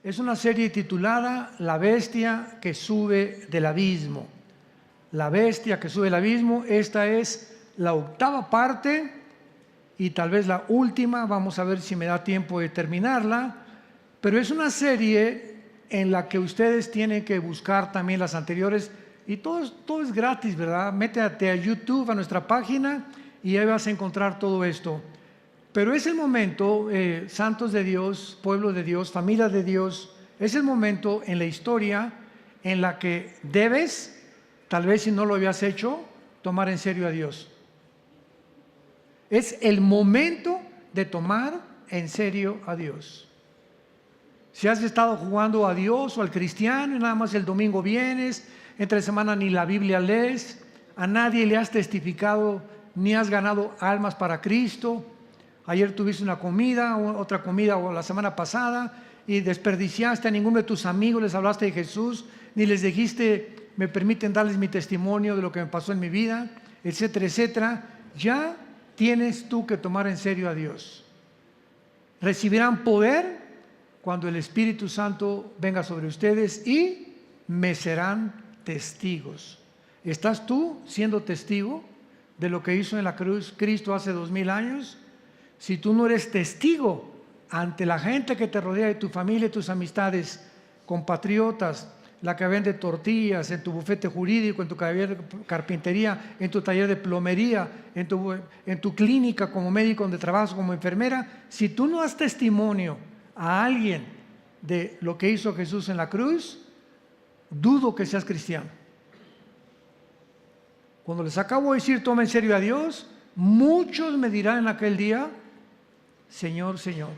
Es una serie titulada La bestia que sube del abismo. La bestia que sube del abismo. Esta es la 8ª parte y tal vez la última. Vamos a ver si me da tiempo de terminarla. Pero es una serie en la que ustedes tienen que buscar también las anteriores. Y todo es gratis, ¿verdad? Métete a YouTube, a nuestra página, y ahí vas a encontrar todo esto. Pero es el momento, santos de Dios, pueblo de Dios, familia de Dios, es el momento en la historia en la que debes, tal vez si no lo habías hecho, tomar en serio a Dios. Es el momento de tomar en serio a Dios. Si has estado jugando a Dios o al cristiano y nada más el domingo vienes, entre semana ni la Biblia lees, a nadie le has testificado ni has ganado almas para Cristo. Ayer tuviste una comida, otra comida o la semana pasada y desperdiciaste, a ninguno de tus amigos les hablaste de Jesús, ni les dijiste, me permiten darles mi testimonio de lo que me pasó en mi vida, etcétera, etcétera. Ya tienes tú que tomar en serio a Dios. Recibirán poder cuando el Espíritu Santo venga sobre ustedes y me serán testigos. ¿Estás tú siendo testigo de lo que hizo en la cruz Cristo hace 2000 años? Si tú no eres testigo ante la gente que te rodea, de tu familia, tus amistades, compatriotas, la que vende tortillas, en tu bufete jurídico, en tu taller de carpintería, en tu taller de plomería, en tu clínica como médico donde trabajas como enfermera, si tú no das testimonio a alguien de lo que hizo Jesús en la cruz, dudo que seas cristiano. Cuando les acabo de decir toma en serio a Dios, muchos me dirán en aquel día, Señor, Señor.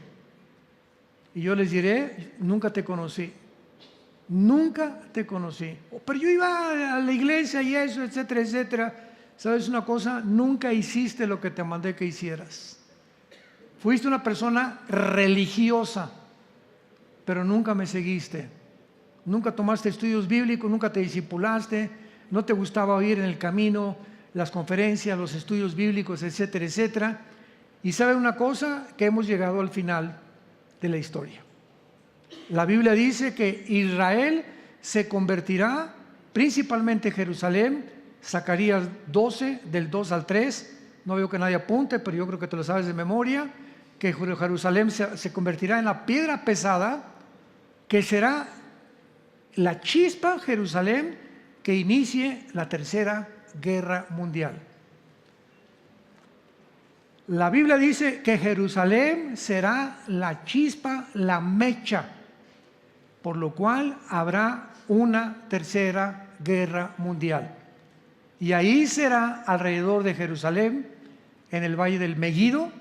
Y yo les diré, nunca te conocí. Nunca te conocí. Pero yo iba a la iglesia y eso, etcétera, etcétera. ¿Sabes una cosa? Nunca hiciste lo que te mandé que hicieras. Fuiste una persona religiosa, pero nunca me seguiste. Nunca tomaste estudios bíblicos, nunca te discipulaste, no te gustaba oír en el camino las conferencias, los estudios bíblicos, etcétera, etcétera. Y ¿saben una cosa? Que hemos llegado al final de la historia. La Biblia dice que Israel se convertirá, principalmente Jerusalén, Zacarías 12, del 2 al 3, no veo que nadie apunte, pero yo creo que te lo sabes de memoria, que Jerusalén se convertirá en la piedra pesada, que será la chispa Jerusalén que inicie la Tercera Guerra Mundial. La Biblia dice que Jerusalén será la chispa, la mecha, por lo cual habrá una Tercera Guerra Mundial. Y ahí será alrededor de Jerusalén, en el Valle del Megiddo,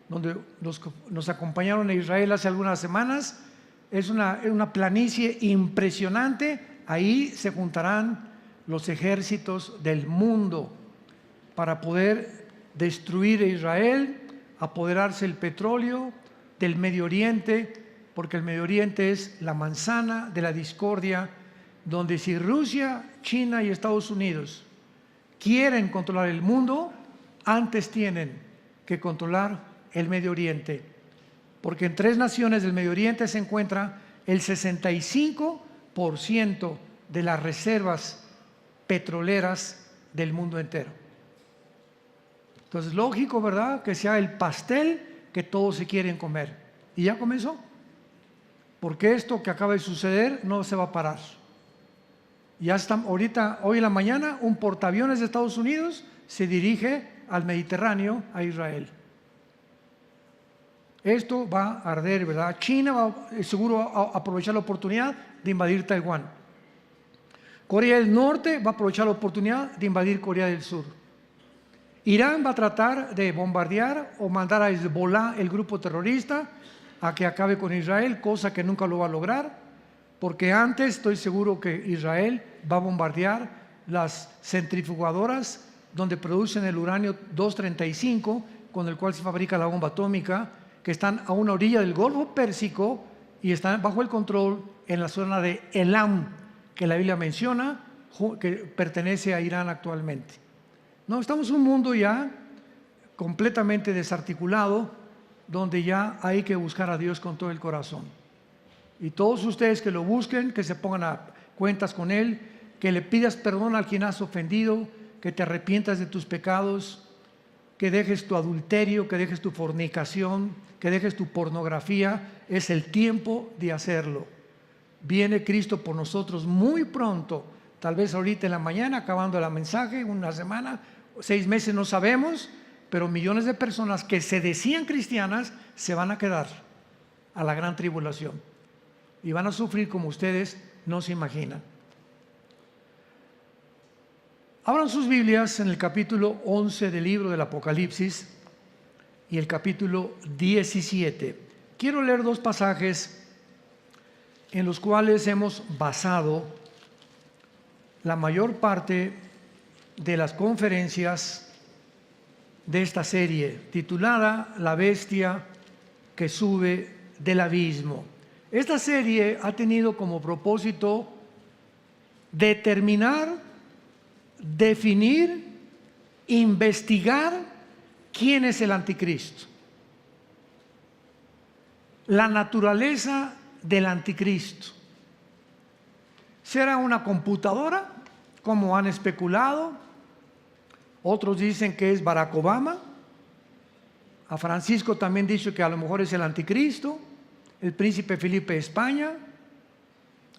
donde nos acompañaron a Israel hace algunas semanas. Es una planicie impresionante. Ahí se juntarán los ejércitos del mundo para poder destruir a Israel, apoderarse el petróleo del Medio Oriente, porque el Medio Oriente es la manzana de la discordia, donde si Rusia, China y Estados Unidos quieren controlar el mundo, antes tienen que controlar el Medio Oriente, porque en 3 naciones del Medio Oriente se encuentra el 65% de las reservas petroleras del mundo entero. Entonces, lógico, ¿verdad?, que sea el pastel que todos se quieren comer. Y ya comenzó, porque esto que acaba de suceder no se va a parar. Ya está, ahorita, hoy en la mañana, un portaaviones de Estados Unidos se dirige al Mediterráneo, a Israel. Esto va a arder, ¿verdad? China va seguro a aprovechar la oportunidad de invadir Taiwán. Corea del Norte va a aprovechar la oportunidad de invadir Corea del Sur. Irán va a tratar de bombardear o mandar a Hezbollah, el grupo terrorista, a que acabe con Israel, cosa que nunca lo va a lograr, porque antes estoy seguro que Israel va a bombardear las centrifugadoras donde producen el uranio 235, con el cual se fabrica la bomba atómica, que están a una orilla del Golfo Pérsico y están bajo el control en la zona de Elam, que la Biblia menciona, que pertenece a Irán actualmente. No, estamos en un mundo ya completamente desarticulado, donde ya hay que buscar a Dios con todo el corazón. Y todos ustedes que lo busquen, que se pongan a cuentas con Él, que le pidas perdón al quien has ofendido, que te arrepientas de tus pecados, que dejes tu adulterio, que dejes tu fornicación, que dejes tu pornografía. Es el tiempo de hacerlo. Viene Cristo por nosotros muy pronto, tal vez ahorita en la mañana, acabando el mensaje, una semana, 6 meses, no sabemos, pero millones de personas que se decían cristianas se van a quedar a la gran tribulación y van a sufrir como ustedes no se imaginan. Abran sus Biblias en el capítulo 11 del libro del Apocalipsis y el capítulo 17. Quiero leer 2 pasajes en los cuales hemos basado la mayor parte de las conferencias de esta serie, titulada La bestia que sube del abismo. Esta serie ha tenido como propósito determinar, definir, investigar quién es el anticristo, la naturaleza del anticristo. ¿Será una computadora, como han especulado? Otros dicen que es Barack Obama. A Francisco también dice que a lo mejor es el anticristo. El príncipe Felipe de España,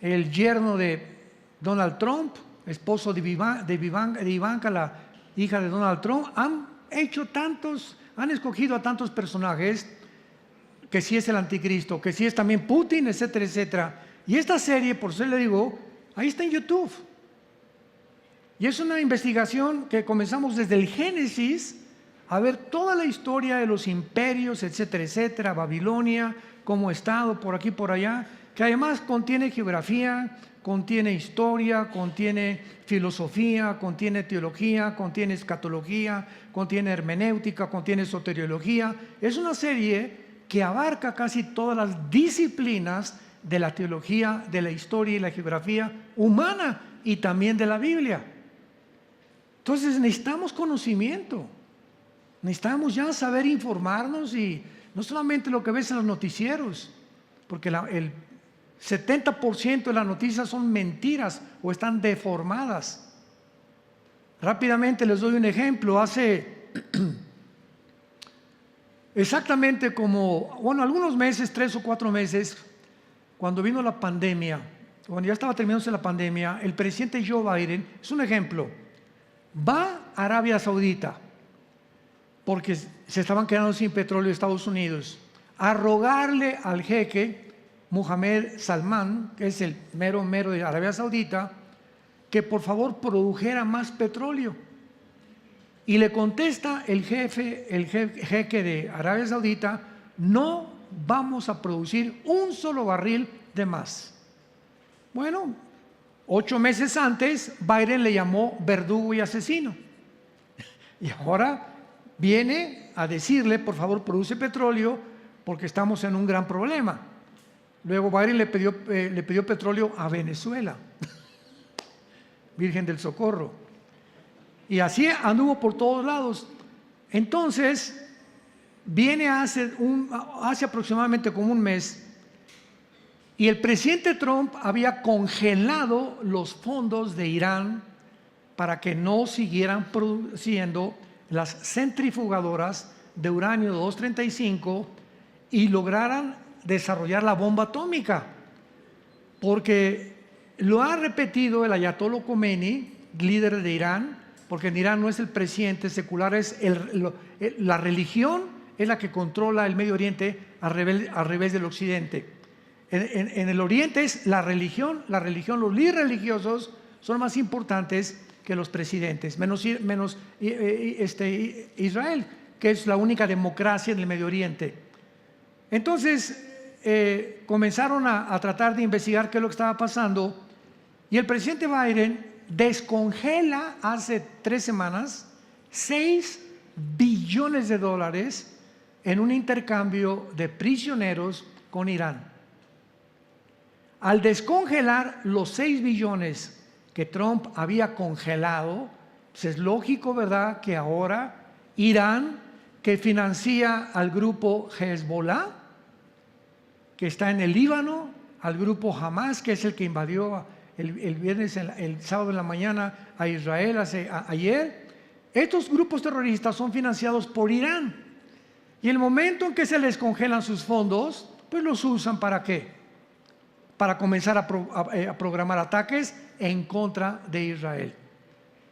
el yerno de Donald Trump, esposo de Ivanka, la hija de Donald Trump. Han escogido a tantos personajes, que si es el anticristo, que si es también Putin, etcétera, etcétera. Y esta serie, por eso le digo, ahí está en YouTube. Y es una investigación que comenzamos desde el Génesis a ver toda la historia de los imperios, etcétera, etcétera, Babilonia, cómo ha estado por aquí, por allá, que además contiene geografía, contiene historia, contiene filosofía, contiene teología, contiene escatología, contiene hermenéutica, contiene soteriología. Es una serie que abarca casi todas las disciplinas de la teología, de la historia y la geografía humana y también de la Biblia. Entonces necesitamos conocimiento, necesitamos ya saber informarnos, y no solamente lo que ves en los noticieros, porque el 70% de las noticias son mentiras o están deformadas. Rápidamente les doy un ejemplo. Hace exactamente algunos meses, 3 o 4 meses, cuando vino la pandemia, cuando ya estaba terminándose la pandemia, el presidente Joe Biden, es un ejemplo, va a Arabia Saudita, porque se estaban quedando sin petróleo Estados Unidos, a rogarle al jeque Mohammed Salman, que es el mero de Arabia Saudita, que por favor produjera más petróleo. Y le contesta el jeque de Arabia Saudita: no vamos a producir un solo barril de más. Bueno, 8 meses antes Biden le llamó verdugo y asesino, y ahora viene a decirle: por favor, produce petróleo porque estamos en un gran problema. Luego Biden le pidió petróleo a Venezuela, Virgen del Socorro, y así anduvo por todos lados. Entonces viene hace aproximadamente como un mes, y el presidente Trump había congelado los fondos de Irán para que no siguieran produciendo las centrifugadoras de uranio 235 y lograran desarrollar la bomba atómica, porque lo ha repetido el ayatollah Khomeini, líder de Irán, porque en Irán no es el presidente secular, es la religión es la que controla el Medio Oriente al revés del Occidente. En el Oriente es la religión, los líderes religiosos son más importantes que los presidentes, menos Israel, que es la única democracia en el Medio Oriente. Entonces comenzaron a tratar de investigar qué es lo que estaba pasando, y el presidente Biden descongela hace 3 semanas $6 billones en un intercambio de prisioneros con Irán. Al descongelar los 6 billones que Trump había congelado, pues es lógico, ¿verdad?, que ahora Irán, que financia al grupo Hezbollah, que está en el Líbano, al grupo Hamas, que es el que invadió el sábado en la mañana a Israel ayer. Estos grupos terroristas son financiados por Irán. Y el momento en que se les congelan sus fondos, pues los usan ¿para qué? Para comenzar a programar ataques en contra de Israel.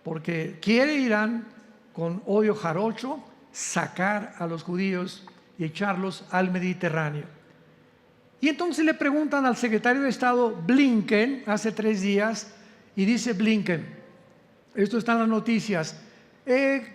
Porque quiere Irán, con odio jarocho, sacar a los judíos y echarlos al Mediterráneo. Y entonces le preguntan al secretario de Estado Blinken hace 3 días, y dice Blinken, esto está en las noticias,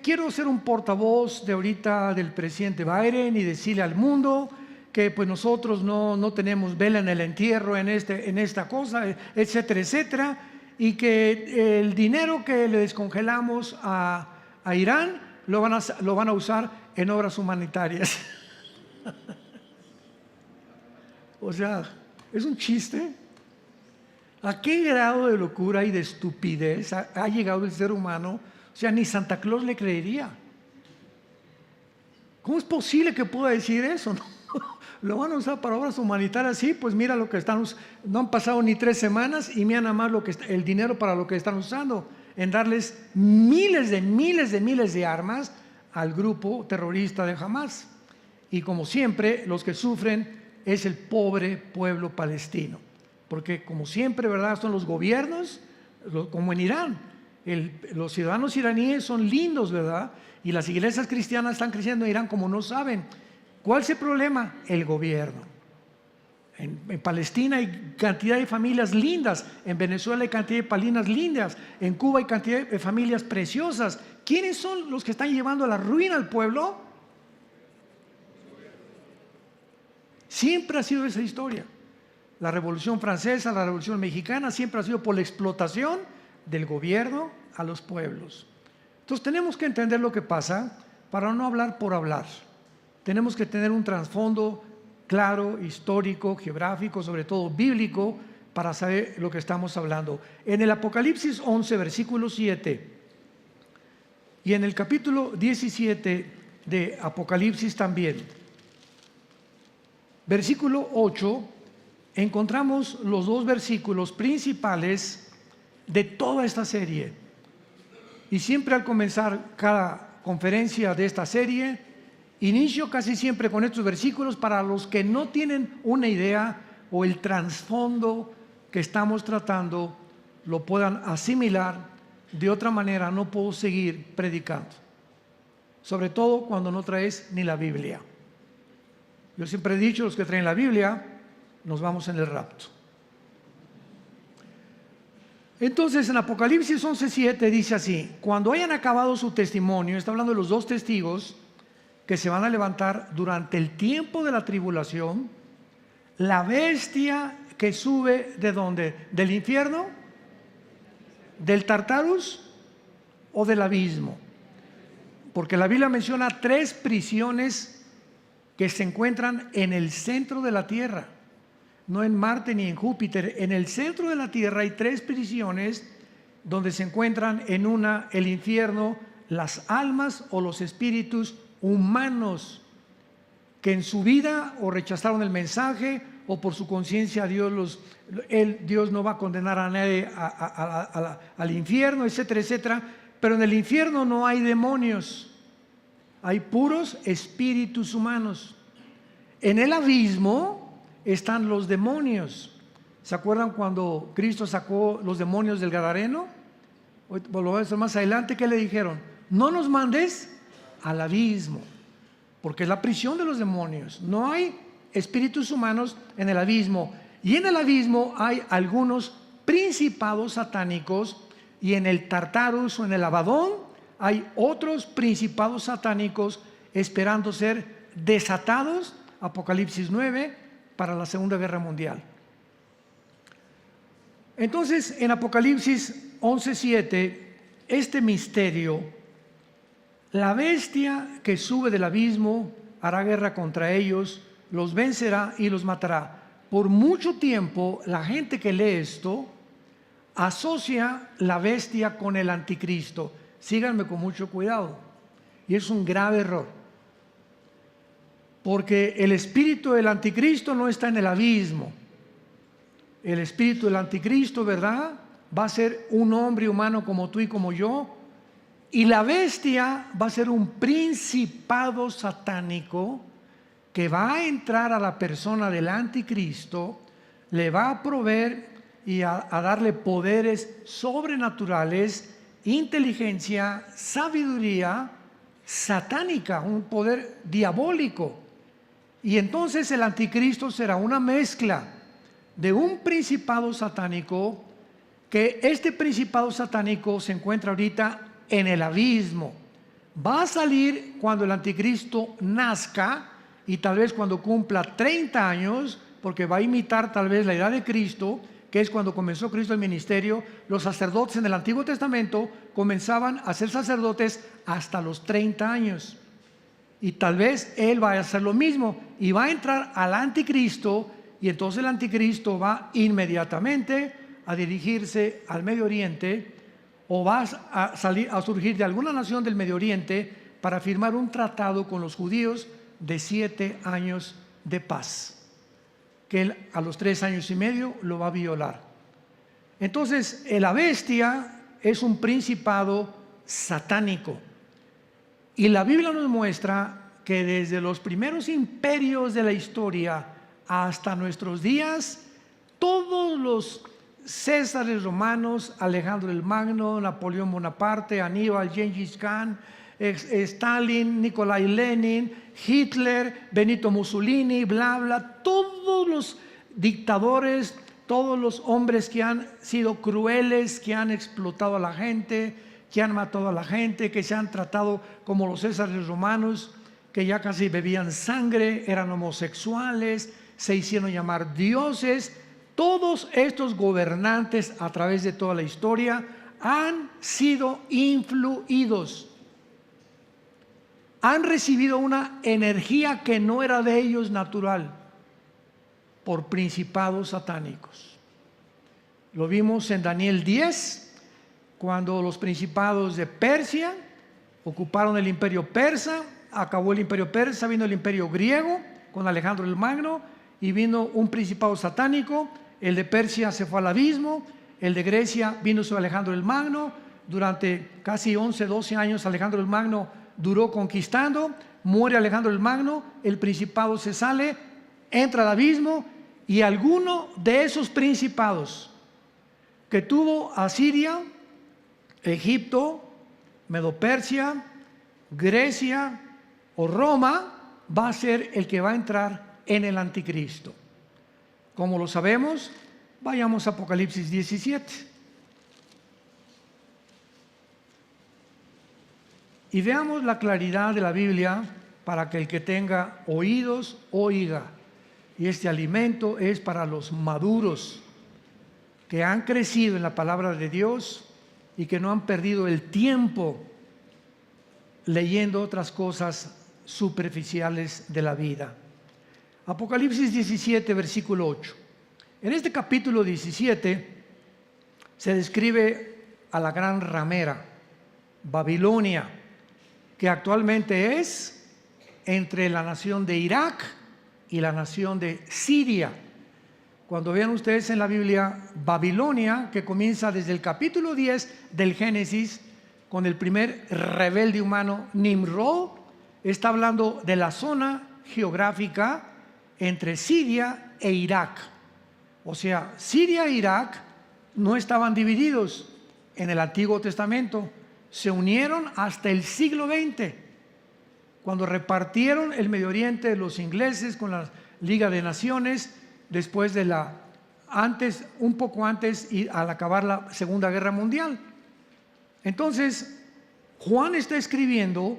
quiero ser un portavoz de ahorita del presidente Biden y decirle al mundo que pues nosotros no tenemos vela en el entierro en esta cosa, etcétera, etcétera, y que el dinero que le descongelamos a Irán lo van a usar en obras humanitarias. O sea, es un chiste. ¿A qué grado de locura y de estupidez ha llegado el ser humano? O sea, ni Santa Claus le creería. ¿Cómo es posible que pueda decir eso? Lo van a usar para obras humanitarias. Sí, pues mira lo que están usando. No han pasado ni 3 semanas y mira nada más el dinero para lo que están usando, en darles miles de armas al grupo terrorista de Hamas. Y como siempre, los que sufren es el pobre pueblo palestino, porque como siempre, ¿verdad?, son los gobiernos, como en Irán, los ciudadanos iraníes son lindos, ¿verdad?, y las iglesias cristianas están creciendo en Irán como no saben. ¿Cuál es el problema? El gobierno. En Palestina hay cantidad de familias lindas, en Venezuela hay cantidad de familias lindas, en Cuba hay cantidad de familias preciosas. ¿Quiénes son los que están llevando a la ruina al pueblo? Siempre ha sido esa historia. La Revolución Francesa, la Revolución Mexicana, siempre ha sido por la explotación del gobierno a los pueblos. Entonces tenemos que entender lo que pasa para no hablar por hablar. Tenemos que tener un trasfondo claro, histórico, geográfico, sobre todo bíblico, para saber lo que estamos hablando. En el Apocalipsis 11, versículo 7, y en el capítulo 17 de Apocalipsis también, versículo 8, encontramos los 2 versículos principales de toda esta serie. Y siempre al comenzar cada conferencia de esta serie, inicio casi siempre con estos versículos para los que no tienen una idea o el trasfondo que estamos tratando, lo puedan asimilar. De otra manera no puedo seguir predicando, sobre todo cuando no traes ni la Biblia. Yo siempre he dicho, los que traen la Biblia, nos vamos en el rapto. Entonces en Apocalipsis 11:7 dice así: cuando hayan acabado su testimonio, está hablando de los 2 testigos que se van a levantar durante el tiempo de la tribulación, la bestia que sube ¿de dónde? ¿Del infierno? ¿Del Tartarus o del abismo? Porque la Biblia menciona 3 prisiones que se encuentran en el centro de la tierra, no en Marte ni en Júpiter. En el centro de la tierra hay 3 prisiones donde se encuentran, en una el infierno, las almas o los espíritus humanos que en su vida o rechazaron el mensaje o por su conciencia Dios no va a condenar a nadie al infierno, etcétera, etcétera. Pero en el infierno no hay demonios, hay puros espíritus humanos. En el abismo están los demonios. ¿Se acuerdan cuando Cristo sacó los demonios del Gadareno? Lo voy a hacer más adelante. ¿Qué le dijeron? No nos mandes al abismo, porque es la prisión de los demonios. No hay espíritus humanos en el abismo. Y en el abismo hay algunos principados satánicos, y en el Tartarus o en el Abadón hay otros principados satánicos esperando ser desatados, Apocalipsis 9, para la Segunda Guerra Mundial. Entonces, en Apocalipsis 11:7, este misterio, la bestia que sube del abismo hará guerra contra ellos, los vencerá y los matará. Por mucho tiempo, la gente que lee esto asocia la bestia con el anticristo. Síganme con mucho cuidado. Y es un grave error. Porque el espíritu del anticristo no está en el abismo. el espíritu del anticristo, ¿verdad? Va a ser un hombre humano como tú y como yo. Y la bestia va a ser un principado satánico que va a entrar a la persona del anticristo, le va a proveer y a darle poderes sobrenaturales, inteligencia, sabiduría satánica, un poder diabólico. Y entonces el anticristo será una mezcla de un principado satánico, que este principado satánico se encuentra ahorita en el abismo. Va a salir cuando el anticristo nazca y tal vez cuando cumpla 30 años, porque va a imitar tal vez la edad de Cristo, que es cuando comenzó Cristo el ministerio. Los sacerdotes en el Antiguo Testamento comenzaban a ser sacerdotes hasta los 30 años. Y tal vez él va a hacer lo mismo y va a entrar al anticristo, y entonces el anticristo va inmediatamente a dirigirse al Medio Oriente, o va a surgir de alguna nación del Medio Oriente para firmar un tratado con los judíos de 7 años de paz, que él a los 3 años y medio lo va a violar. Entonces la bestia es un principado satánico, y la Biblia nos muestra que desde los primeros imperios de la historia hasta nuestros días, todos los Césares romanos, Alejandro el Magno, Napoleón Bonaparte, Aníbal, Gengis Khan, Stalin, Nikolai Lenin, Hitler, Benito Mussolini, bla, bla, todos los dictadores, todos los hombres que han sido crueles, que han explotado a la gente, que han matado a la gente, que se han tratado como los Césares romanos, que ya casi bebían sangre, eran homosexuales, se hicieron llamar dioses. Todos estos gobernantes a través de toda la historia han sido influidos, han recibido una energía que no era de ellos natural, por principados satánicos. Lo vimos en Daniel 10, cuando los principados de Persia ocuparon el imperio persa. Acabó el imperio persa, vino el imperio griego con Alejandro el Magno, y vino un principado satánico. El de Persia se fue al abismo, el de Grecia vino sobre Alejandro el Magno. Durante casi 11, 12 años Alejandro el Magno duró conquistando. Muere Alejandro el Magno, el principado se sale, entra al abismo, y alguno de esos principados que tuvo Asiria, Egipto, Medo-Persia, Grecia o Roma, va a ser el que va a entrar en el anticristo. ¿Cómo lo sabemos? Vayamos a Apocalipsis 17 y veamos la claridad de la Biblia, para que el que tenga oídos oiga. Y este alimento es para los maduros, que han crecido en la palabra de Dios y que no han perdido el tiempo leyendo otras cosas superficiales de la vida. Apocalipsis 17, versículo 8. En este capítulo 17 se describe a la gran ramera, Babilonia, que actualmente es entre la nación de Irak y la nación de Siria. Cuando vean ustedes en la Biblia Babilonia, que comienza desde el capítulo 10 del Génesis, con el primer rebelde humano, Nimrod, está hablando de la zona geográfica entre Siria e Irak. O sea, Siria e Irak no estaban divididos en el Antiguo Testamento, se unieron hasta el siglo XX, cuando repartieron el Medio Oriente los ingleses con la Liga de Naciones, después de un poco antes, y al acabar la Segunda Guerra Mundial. Entonces, Juan está escribiendo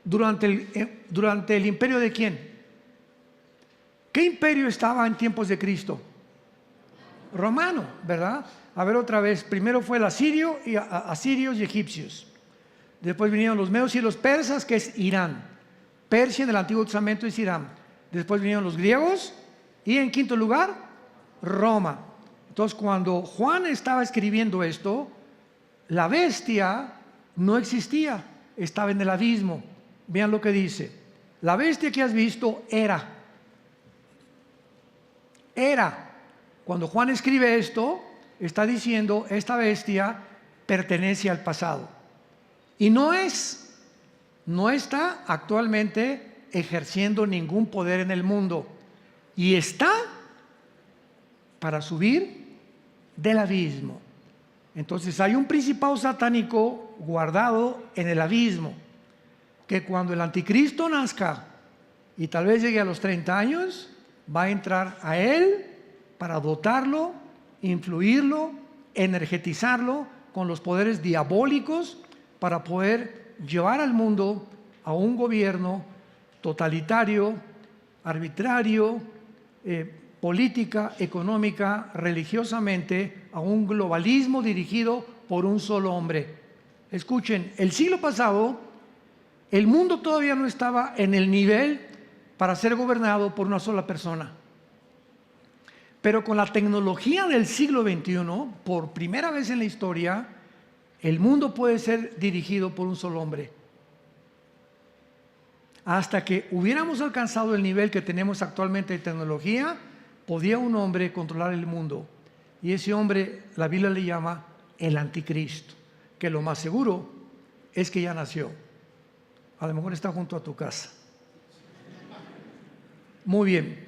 durante el imperio de ¿quién? ¿Qué imperio estaba en tiempos de Cristo? Romano, ¿verdad? A ver otra vez, primero fue el asirio, y asirios y egipcios. Después vinieron los medos y los persas, que es Irán. Persia en el Antiguo Testamento es Irán. Después vinieron los griegos, y en quinto lugar, Roma. Entonces, cuando Juan estaba escribiendo esto, la bestia no existía, estaba en el abismo. Vean lo que dice: la bestia que has visto era era. Cuando Juan escribe esto, está diciendo, esta bestia pertenece al pasado. Y no está actualmente ejerciendo ningún poder en el mundo. Y está para subir del abismo. Entonces hay un principado satánico guardado en el abismo, que cuando el anticristo nazca y tal vez llegue a los 30 años, va a entrar a él para dotarlo, influirlo, energetizarlo con los poderes diabólicos para poder llevar al mundo a un gobierno totalitario, arbitrario, política, económica, religiosamente, a un globalismo dirigido por un solo hombre. Escuchen, el siglo pasado, el mundo todavía no estaba en el nivel para ser gobernado por una sola persona. Pero con la tecnología del siglo XXI, por primera vez en la historia, el mundo puede ser dirigido por un solo hombre. Hasta que hubiéramos alcanzado el nivel que tenemos actualmente de tecnología, podía un hombre controlar el mundo. Y ese hombre, la Biblia le llama el anticristo, que lo más seguro es que ya nació. A lo mejor está junto a tu casa. Muy bien.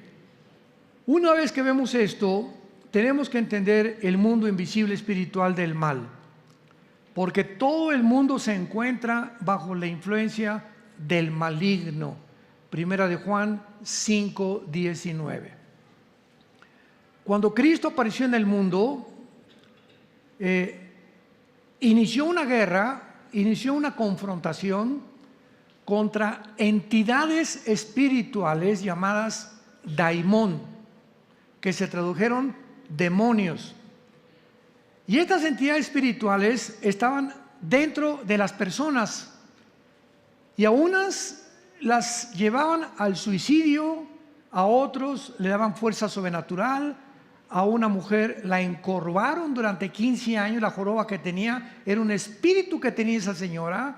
Una vez que vemos esto, tenemos que entender el mundo invisible espiritual del mal. Porque todo el mundo se encuentra bajo la influencia del maligno. Primera de Juan 5:19. Cuando Cristo apareció en el mundo, inició una guerra, inició una confrontación contra entidades espirituales llamadas daimón, que se tradujeron demonios. Y estas entidades espirituales estaban dentro de las personas, y a unas las llevaban al suicidio, a otros le daban fuerza sobrenatural. A una mujer la encorvaron durante 15 años, la joroba que tenía era un espíritu que tenía esa señora.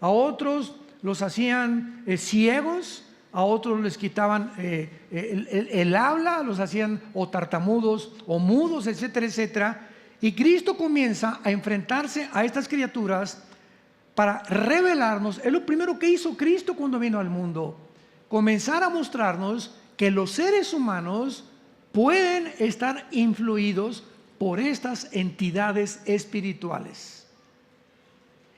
A otros los hacían ciegos, a otros les quitaban el habla, los hacían o tartamudos o mudos, etcétera, etcétera. Y Cristo comienza a enfrentarse a estas criaturas para revelarnos. Es lo primero que hizo Cristo cuando vino al mundo: comenzar a mostrarnos que los seres humanos pueden estar influidos por estas entidades espirituales.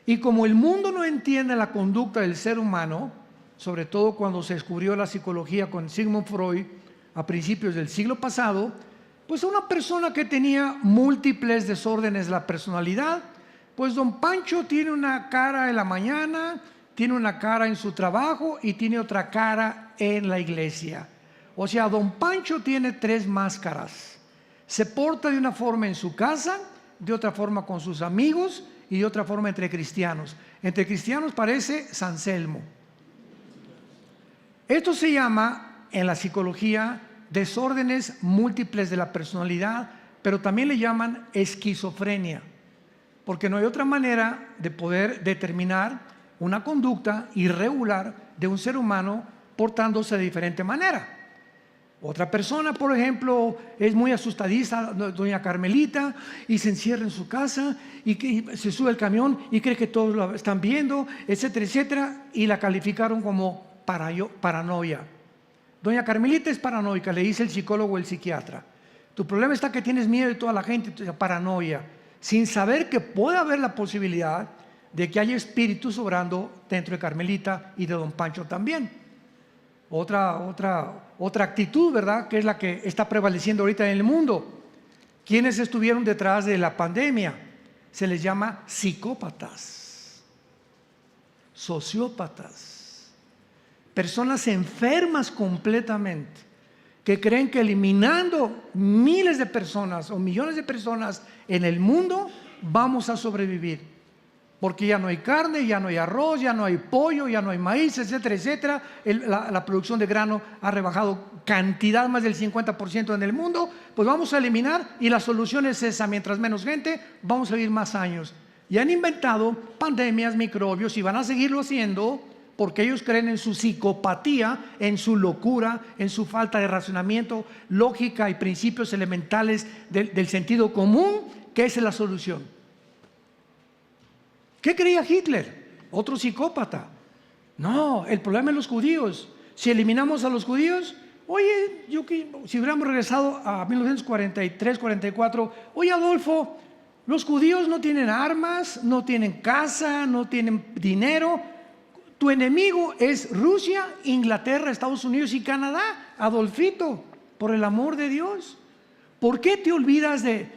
Y como el mundo no entiende la conducta del ser humano, sobre todo cuando se descubrió la psicología con Sigmund Freud a principios del siglo pasado, pues una persona que tenía múltiples desórdenes de la personalidad, pues don Pancho tiene una cara en la mañana, tiene una cara en su trabajo y tiene otra cara en la iglesia. O sea, don Pancho tiene 3 máscaras. Se porta de una forma en su casa, de otra forma con sus amigos y de otra forma entre cristianos. Entre cristianos parece San Selmo. Esto se llama en la psicología desórdenes múltiples de la personalidad, pero también le llaman esquizofrenia, porque no hay otra manera de poder determinar una conducta irregular de un ser humano portándose de diferente manera. Otra persona, por ejemplo, es muy asustadiza, doña Carmelita, y se encierra en su casa y se sube al camión y cree que todos lo están viendo, etcétera, etcétera, y la calificaron como paranoia. Doña Carmelita es paranoica, le dice el psicólogo o el psiquiatra. Tu problema está que tienes miedo de toda la gente, paranoia, sin saber que puede haber la posibilidad de que haya espíritus obrando dentro de Carmelita y de don Pancho también. Otra actitud, ¿verdad?, que es la que está prevaleciendo ahorita en el mundo. ¿Quiénes estuvieron detrás de la pandemia? Se les llama psicópatas, sociópatas, personas enfermas completamente, que creen que eliminando miles de personas o millones de personas en el mundo vamos a sobrevivir. Porque ya no hay carne, ya no hay arroz, ya no hay pollo, ya no hay maíz, etcétera, etcétera. La producción de grano ha rebajado cantidad más del 50% en el mundo. Pues vamos a eliminar, y la solución es esa: mientras menos gente, vamos a vivir más años. Y han inventado pandemias, microbios, y van a seguirlo haciendo porque ellos creen en su psicopatía, en su locura, en su falta de razonamiento, lógica y principios elementales del sentido común, que esa es la solución. ¿Qué creía Hitler? Otro psicópata. No, el problema es los judíos. Si eliminamos a los judíos, oye, si hubiéramos regresado a 1943, 44, oye Adolfo, los judíos no tienen armas, no tienen casa, no tienen dinero. Tu enemigo es Rusia, Inglaterra, Estados Unidos y Canadá. Adolfito, por el amor de Dios, ¿por qué te olvidas de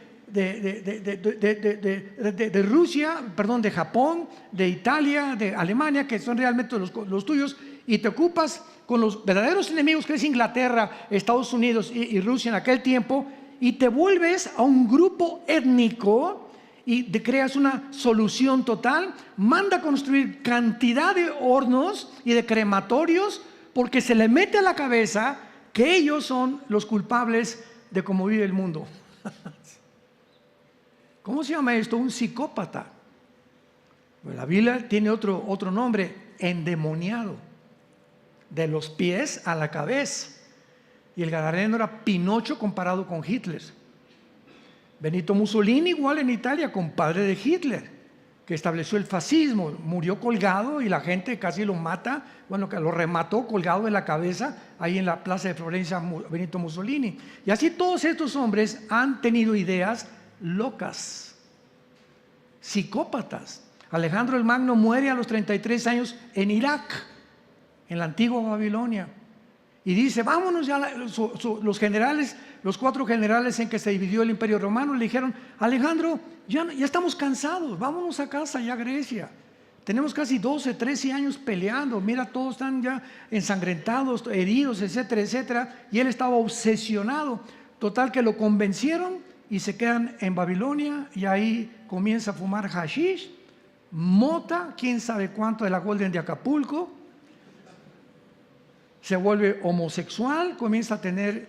Rusia, perdón, de Japón, de Italia, de Alemania, que son realmente los tuyos, y te ocupas con los verdaderos enemigos, que es Inglaterra, Estados Unidos y Rusia en aquel tiempo, y te vuelves a un grupo étnico y te creas una solución total? Manda a construir cantidad de hornos y de crematorios, porque se le mete a la cabeza que ellos son los culpables de cómo vive el mundo. ¿Cómo se llama esto? Un psicópata. Pues la Biblia tiene otro nombre: endemoniado, de los pies a la cabeza. Y el gadareno era Pinocho comparado con Hitler. Benito Mussolini, igual en Italia, compadre de Hitler, que estableció el fascismo, murió colgado y la gente casi lo mata, bueno, que lo remató colgado de la cabeza ahí en la plaza de Florencia, Benito Mussolini. Y así todos estos hombres han tenido ideas locas, psicópatas. Alejandro el Magno muere a los 33 años en Irak, en la antigua Babilonia, y dice: vámonos ya. Los generales, los 4 generales en que se dividió el Imperio Romano, le dijeron: Alejandro, ya estamos cansados, vámonos a casa ya a Grecia. Tenemos casi 12, 13 años peleando, mira, todos están ya ensangrentados, heridos, etcétera, etcétera. Y él estaba obsesionado. Total que lo convencieron y se quedan en Babilonia, y ahí comienza a fumar hashish, mota, quién sabe cuánto de la Golden de Acapulco. Se vuelve homosexual, comienza a tener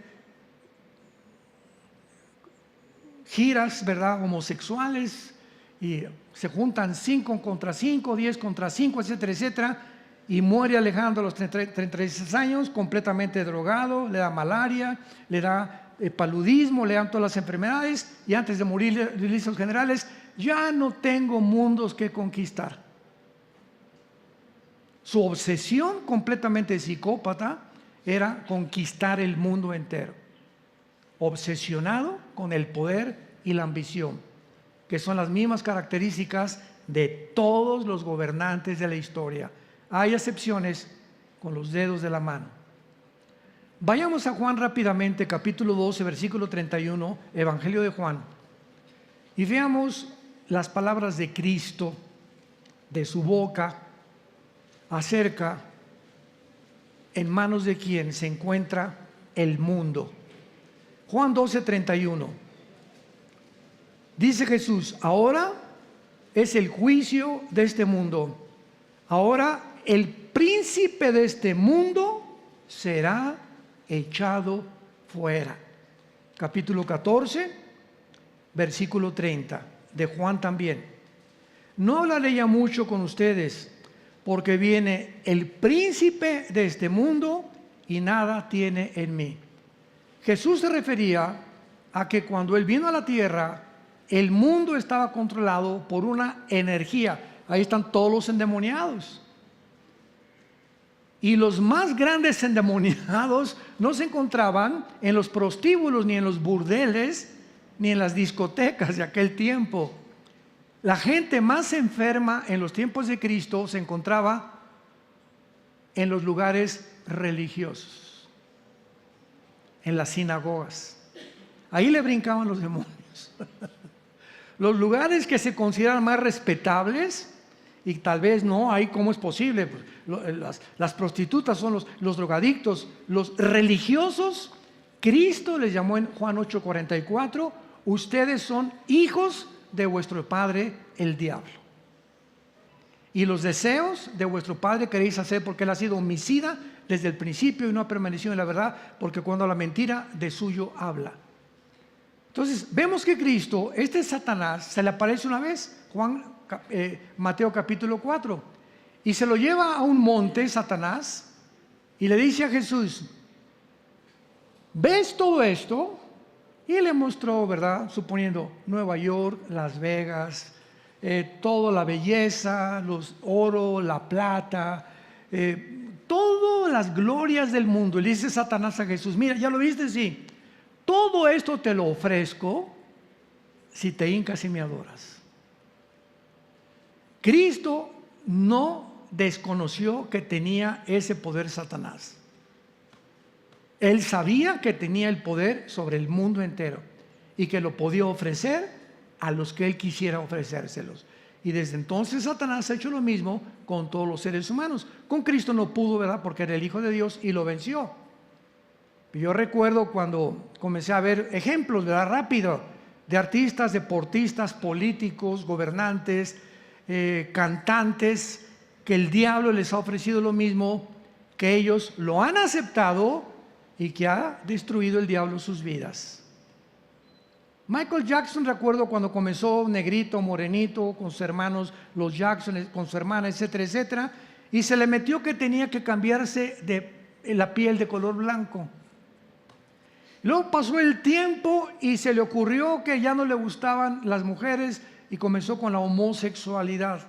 giras, ¿verdad?, homosexuales, y se juntan 5 contra 5, 10 contra 5, etcétera, etcétera. Y muere Alejandro a los 36 años, completamente drogado, le da malaria, le da paludismo, le dan todas las enfermedades, y antes de morir le dice a los generales: ya no tengo mundos que conquistar. Su obsesión completamente psicópata era conquistar el mundo entero, obsesionado con el poder y la ambición, que son las mismas características de todos los gobernantes de la historia. Hay excepciones con los dedos de la mano. Vayamos a Juan rápidamente, capítulo 12, versículo 31, Evangelio de Juan, y veamos las palabras de Cristo, de su boca, acerca en manos de quién se encuentra el mundo. Juan 12, 31. Dice Jesús: ahora es el juicio de este mundo. Ahora el príncipe de este mundo será echado fuera. Capítulo 14, versículo 30, de Juan también. No hablaré ya mucho con ustedes, porque viene el príncipe de este mundo y nada tiene en mí. Jesús se refería a que cuando Él vino a la tierra, el mundo estaba controlado por una energía. Ahí están todos los endemoniados. Y los más grandes endemoniados no se encontraban en los prostíbulos, ni en los burdeles, ni en las discotecas de aquel tiempo. La gente más enferma en los tiempos de Cristo se encontraba en los lugares religiosos, en las sinagogas. Ahí le brincaban los demonios. Los lugares que se consideran más respetables, y tal vez no, ahí cómo es posible, las prostitutas son los drogadictos. Los religiosos, Cristo les llamó en Juan 8:44: ustedes son hijos de vuestro padre el diablo, y los deseos de vuestro padre queréis hacer, porque él ha sido homicida desde el principio y no ha permanecido en la verdad, porque cuando habla mentira, de suyo habla. Entonces vemos que Cristo, Satanás, se le aparece una vez, Mateo capítulo 4, Y se lo lleva a un monte, Satanás, y le dice a Jesús: ¿ves todo esto? Y le mostró, ¿verdad? Suponiendo Nueva York, Las Vegas, toda la belleza, los oro, la plata, todas las glorias del mundo. Y le dice Satanás a Jesús: mira, ¿ya lo viste? Sí. Todo esto te lo ofrezco si te hincas y me adoras. Cristo no desconoció que tenía ese poder Satanás. Él sabía que tenía el poder sobre el mundo entero y que lo podía ofrecer a los que él quisiera ofrecérselos. Y desde entonces Satanás ha hecho lo mismo con todos los seres humanos. Con Cristo no pudo, ¿verdad? Porque era el Hijo de Dios y lo venció. Yo recuerdo cuando comencé a ver ejemplos, ¿verdad? Rápido, de artistas, deportistas, políticos, gobernantes, cantantes, que el diablo les ha ofrecido lo mismo, que ellos lo han aceptado y que ha destruido el diablo sus vidas. Michael Jackson, recuerdo cuando comenzó negrito, morenito, con sus hermanos, los Jackson, con su hermana, etcétera, etcétera, y se le metió que tenía que cambiarse de la piel de color blanco. Luego pasó el tiempo y se le ocurrió que ya no le gustaban las mujeres y comenzó con la homosexualidad.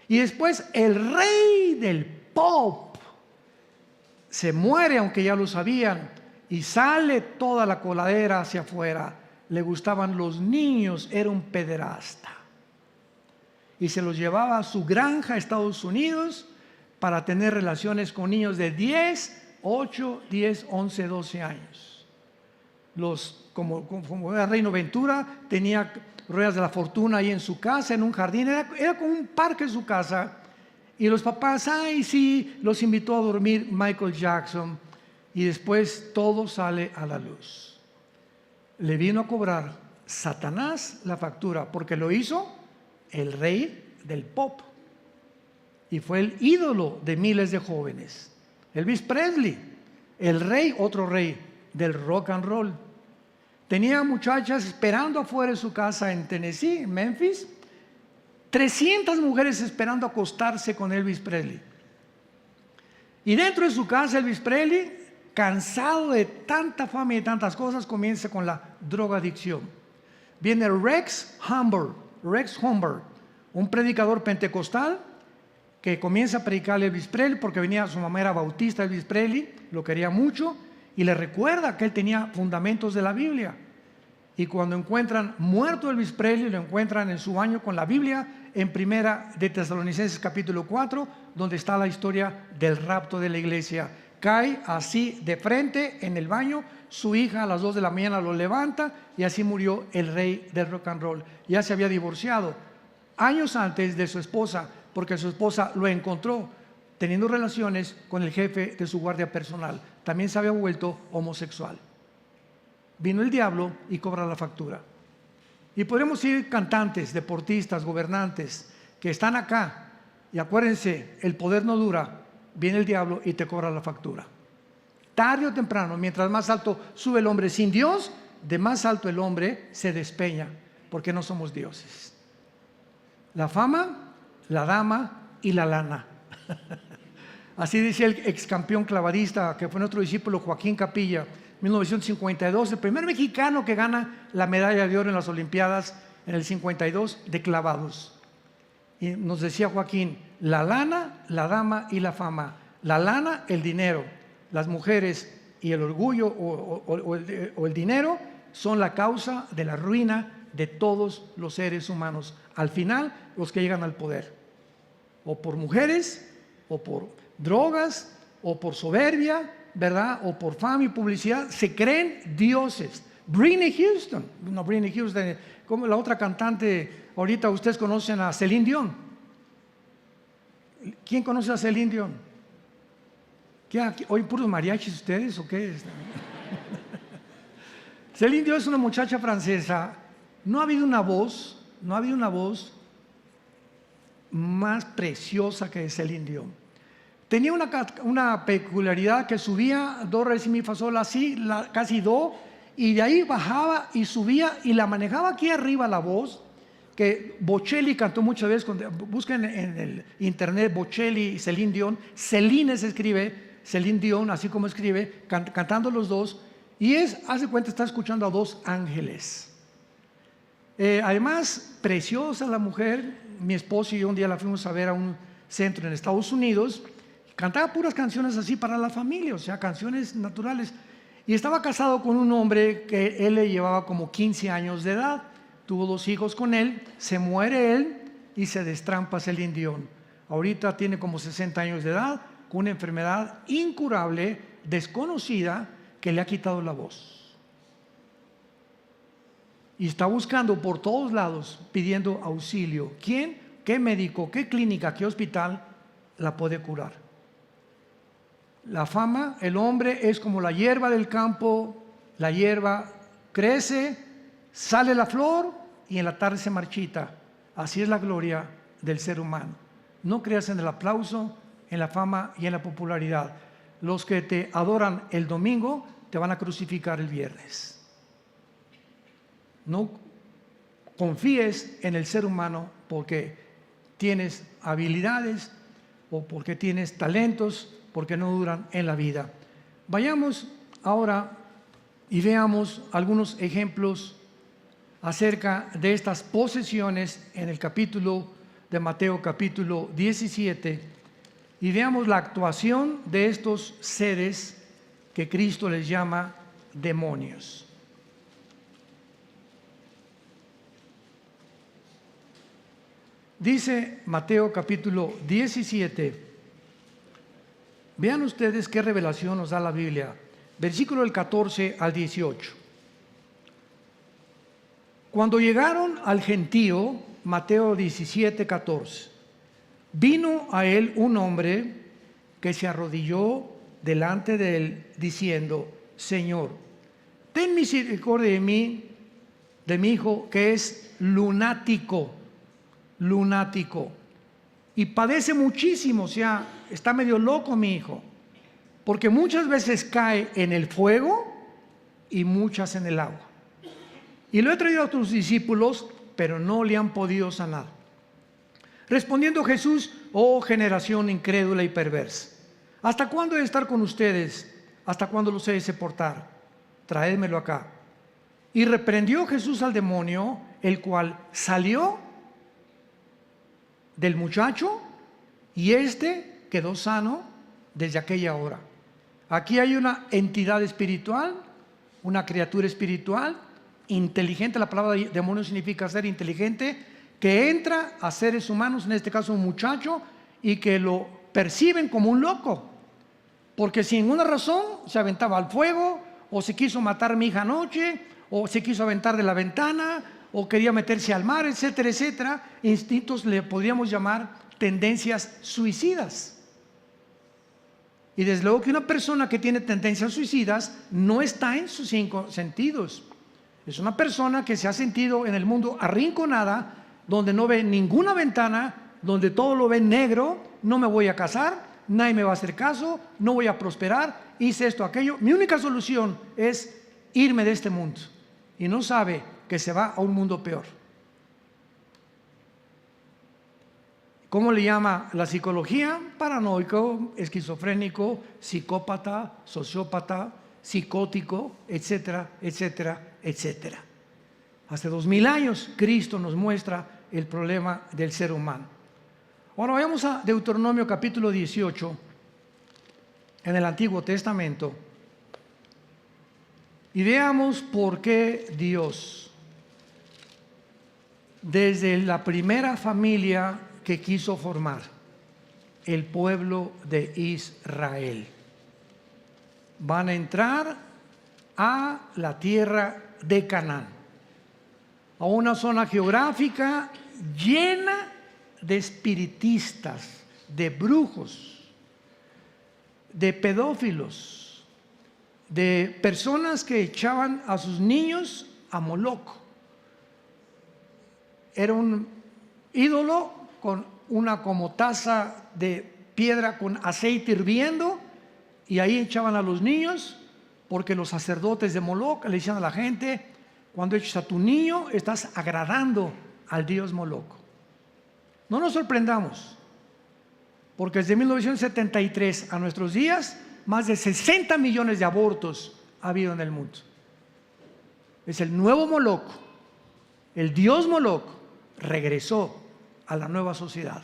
Y después el rey del pop se muere, aunque ya lo sabían, y sale toda la coladera hacia afuera. Le gustaban los niños, era un pederasta. Y se los llevaba a su granja a Estados Unidos para tener relaciones con niños de 10, 8, 10, 11, 12 años. Como era Reino Ventura, tenía ruedas de la fortuna ahí en su casa, en un jardín, era como un parque en su casa. Y los papás, ay sí, los invitó a dormir Michael Jackson. Y después todo sale a la luz. Le vino a cobrar Satanás la factura, porque lo hizo el rey del pop. Y fue el ídolo de miles de jóvenes. Elvis Presley, el rey, otro rey del rock and roll. Tenía muchachas esperando afuera de su casa en Tennessee, en Memphis. 300 mujeres esperando acostarse con Elvis Presley. Y dentro de su casa, Elvis Presley, cansado de tanta fama y de tantas cosas, comienza con la drogadicción. Viene Rex Humbard, un predicador pentecostal que comienza a predicar a Elvis Presley porque su mamá era bautista. Elvis Presley lo quería mucho y le recuerda que él tenía fundamentos de la Biblia. Y cuando encuentran muerto Elvis Presley, lo encuentran en su baño con la Biblia en Primera de Tesalonicenses capítulo 4, donde está la historia del rapto de la iglesia. Cae así de frente en el baño, su hija a las 2 de la mañana lo levanta y así murió el rey del rock and roll. Ya se había divorciado años antes de su esposa, porque su esposa lo encontró teniendo relaciones con el jefe de su guardia personal. También se había vuelto homosexual. Vino el diablo y cobra la factura. Y podemos ir cantantes, deportistas, gobernantes que están acá. Y acuérdense, el poder no dura. Viene el diablo y te cobra la factura. Tarde o temprano, mientras más alto sube el hombre sin Dios, de más alto el hombre se despeña, porque no somos dioses. La fama, la dama y la lana. Así decía el ex campeón clavadista, que fue nuestro discípulo Joaquín Capilla, 1952, el primer mexicano que gana la medalla de oro en las Olimpiadas en el 52 de clavados. Y nos decía Joaquín: la lana, la dama y la fama. La lana, el dinero. Las mujeres y el orgullo o el dinero son la causa de la ruina de todos los seres humanos. Al final, los que llegan al poder, o por mujeres, o por drogas, o por soberbia, ¿verdad? O por fama y publicidad, se creen dioses. Britney Houston, como la otra cantante, ahorita ustedes conocen a Celine Dion. ¿Quién conoce a Celine Dion? ¿Qué, hoy puros mariachis ustedes o qué? Celine Dion es una muchacha francesa. No ha habido una voz más preciosa que Celine Dion. Tenía una peculiaridad que subía do, re, si, mi, fa, sol, así, casi do, y de ahí bajaba y subía y la manejaba aquí arriba la voz, que Bocelli cantó muchas veces. Busquen en el internet Bocelli y Celine Dion. Celine se escribe, Celine Dion, así como escribe, cantando los dos. Y hace cuenta, está escuchando a dos ángeles. Además, preciosa la mujer. Mi esposo y yo un día la fuimos a ver a un centro en Estados Unidos. Cantaba puras canciones así para la familia, o sea, canciones naturales. Y estaba casado con un hombre que él le llevaba como 15 años de edad. Tuvo 2 hijos con él, se muere él y se destrampa Celine Dion. Ahorita tiene como 60 años de edad, con una enfermedad incurable, desconocida, que le ha quitado la voz. Y está buscando por todos lados, pidiendo auxilio. ¿Quién? ¿Qué médico? ¿Qué clínica? ¿Qué hospital la puede curar? La fama, el hombre es como la hierba del campo. La hierba crece, sale la flor y en la tarde se marchita. Así es la gloria del ser humano. No creas en el aplauso, en la fama y en la popularidad. Los que te adoran el domingo te van a crucificar el viernes. No confíes en el ser humano porque tienes habilidades o porque tienes talentos, porque no duran en la vida. Vayamos ahora y veamos algunos ejemplos acerca de estas posesiones en el capítulo de Mateo, capítulo 17, y veamos la actuación de estos seres que Cristo les llama demonios. Dice Mateo capítulo 17, vean ustedes qué revelación nos da la Biblia, versículo del 14 al 18. Cuando llegaron al gentío, Mateo 17, 14, vino a él un hombre que se arrodilló delante de él diciendo: Señor, ten misericordia de mí, de mi hijo que es lunático, y padece muchísimo, o sea, está medio loco mi hijo, porque muchas veces cae en el fuego y muchas en el agua. Y lo he traído a tus discípulos, pero no le han podido sanar. Respondiendo Jesús: oh generación incrédula y perversa, ¿hasta cuándo he de estar con ustedes? ¿Hasta cuándo los he de soportar? Traédmelo acá. Y reprendió Jesús al demonio, el cual salió del muchacho, y éste quedó sano desde aquella hora. Aquí hay una entidad espiritual, una criatura espiritual inteligente. La palabra demonio significa ser inteligente, que entra a seres humanos, en este caso un muchacho, y que lo perciben como un loco, porque sin ninguna razón se aventaba al fuego, o se quiso matar a mi hija anoche, o se quiso aventar de la ventana, o quería meterse al mar, etcétera, etcétera. Instintos le podríamos llamar tendencias suicidas. Y desde luego que una persona que tiene tendencias suicidas no está en sus 5 sentidos. Es una persona que se ha sentido en el mundo arrinconada, donde no ve ninguna ventana, donde todo lo ve negro. No me voy a casar, nadie me va a hacer caso, no voy a prosperar, hice esto, aquello. Mi única solución es irme de este mundo. Y no sabe que se va a un mundo peor. ¿Cómo le llama la psicología? Paranoico, esquizofrénico, psicópata, sociópata, psicótico, etcétera, etcétera, etcétera. Hace 2000 años Cristo nos muestra el problema del ser humano. Ahora vayamos a Deuteronomio capítulo 18 en el Antiguo Testamento y veamos por qué Dios, desde la primera familia que quiso formar, el pueblo de Israel, van a entrar a la tierra de Canaán, a una zona geográfica llena de espiritistas, de brujos, de pedófilos, de personas que echaban a sus niños a Moloc. Era un ídolo con una como taza de piedra con aceite hirviendo, y ahí echaban a los niños, porque los sacerdotes de Moloc le decían a la gente: cuando eches a tu niño estás agradando al dios Moloch. No nos sorprendamos, porque desde 1973 a nuestros días, más de 60 millones de abortos ha habido en el mundo. Es el nuevo Moloch, el dios Moloch regresó a la nueva sociedad,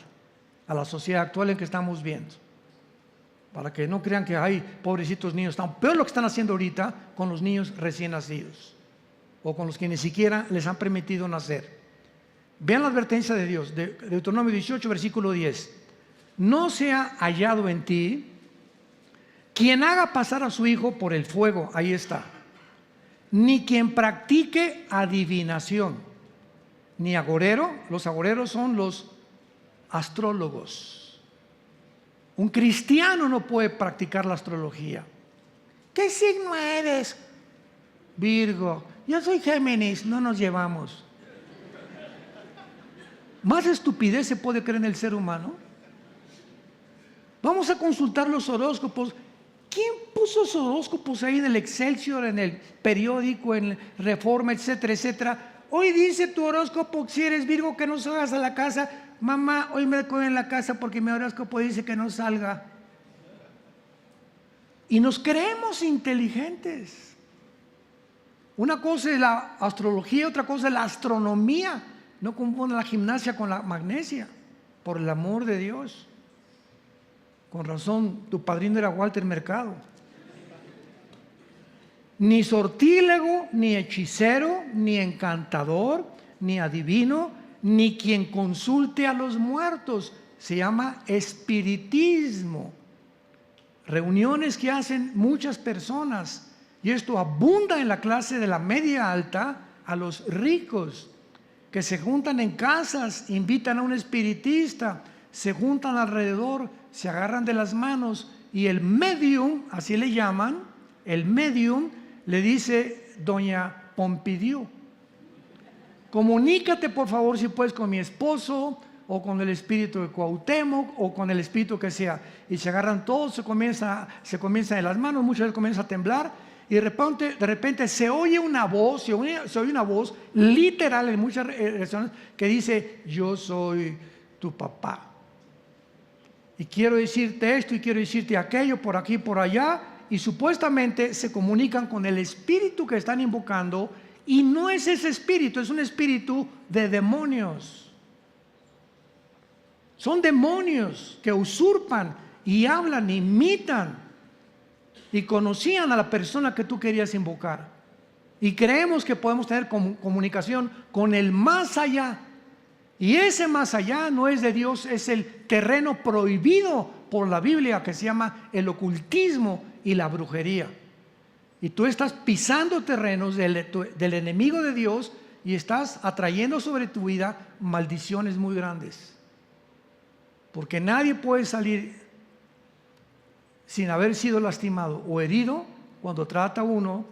a la sociedad actual en que estamos viendo. Para que no crean que hay pobrecitos niños, están peor lo que están haciendo ahorita con los niños recién nacidos o con los que ni siquiera les han permitido nacer. Vean la advertencia de Dios, de Deuteronomio 18, versículo 10. No sea hallado en ti quien haga pasar a su hijo por el fuego, ahí está, ni quien practique adivinación, ni agorero. Los agoreros son los astrólogos. Un cristiano no puede practicar la astrología. ¿Qué signo eres? Virgo. Yo soy Géminis, no nos llevamos. ¿Más estupidez se puede creer en el ser humano? Vamos a consultar los horóscopos. ¿Quién puso esos horóscopos ahí en el Excelsior, en el periódico, en Reforma, etcétera, etcétera? Hoy dice tu horóscopo, si eres Virgo, que no salgas a la casa. Mamá, hoy me quedo en la casa porque mi horóscopo dice que no salga. Y nos creemos inteligentes. Una cosa es la astrología, otra cosa es la astronomía. No confundan la gimnasia con la magnesia, por el amor de Dios. Con razón, tu padrino era Walter Mercado. Ni sortílego, ni hechicero, ni encantador, ni adivino, ni quien consulte a los muertos. Se llama espiritismo. Reuniones que hacen muchas personas, y esto abunda en la clase de la media alta, a los ricos, que se juntan en casas, invitan a un espiritista, se juntan alrededor, se agarran de las manos, y el medium, así le llaman, el medium le dice: doña Pompidiu, comunícate por favor si puedes con mi esposo, o con el espíritu de Cuauhtémoc, o con el espíritu que sea. Y se agarran todos, se comienza de las manos, muchas veces comienza a temblar, y de repente se oye una voz, se oye una voz literal en muchas regiones que dice: yo soy tu papá. Y quiero decirte esto y quiero decirte aquello, por aquí, por allá. Y supuestamente se comunican con el espíritu que están invocando, y no es ese espíritu, es un espíritu de demonios. Son demonios que usurpan y hablan, imitan y conocían a la persona que tú querías invocar. Y creemos que podemos tener comunicación con el más allá. Y ese más allá no es de Dios, es el terreno prohibido por la Biblia, que se llama el ocultismo y la brujería. Y tú estás pisando terrenos del enemigo de Dios, y estás atrayendo sobre tu vida maldiciones muy grandes. Porque nadie puede salir sin haber sido lastimado o herido cuando trata uno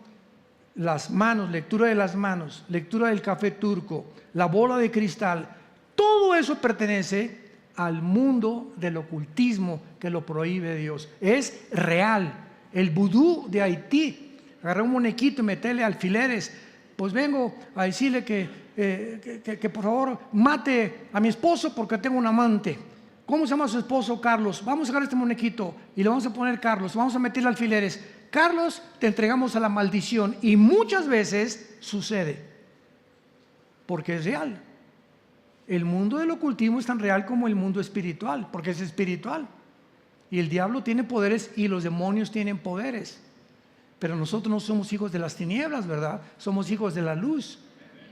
las manos, lectura de las manos, lectura del café turco, la bola de cristal. Todo eso pertenece al mundo del ocultismo, que lo prohíbe Dios. Es real. El vudú de Haití, agarrar un muñequito y meterle alfileres. Pues vengo a decirle que por favor mate a mi esposo porque tengo un amante. ¿Cómo se llama su esposo? Carlos. Vamos a agarrar este muñequito y le vamos a poner Carlos. Vamos a meterle alfileres. Carlos, te entregamos a la maldición. Y muchas veces sucede, porque es real. El mundo del ocultismo es tan real como el mundo espiritual, porque es espiritual. Y el diablo tiene poderes y los demonios tienen poderes. Pero nosotros no somos hijos de las tinieblas, ¿verdad? Somos hijos de la luz.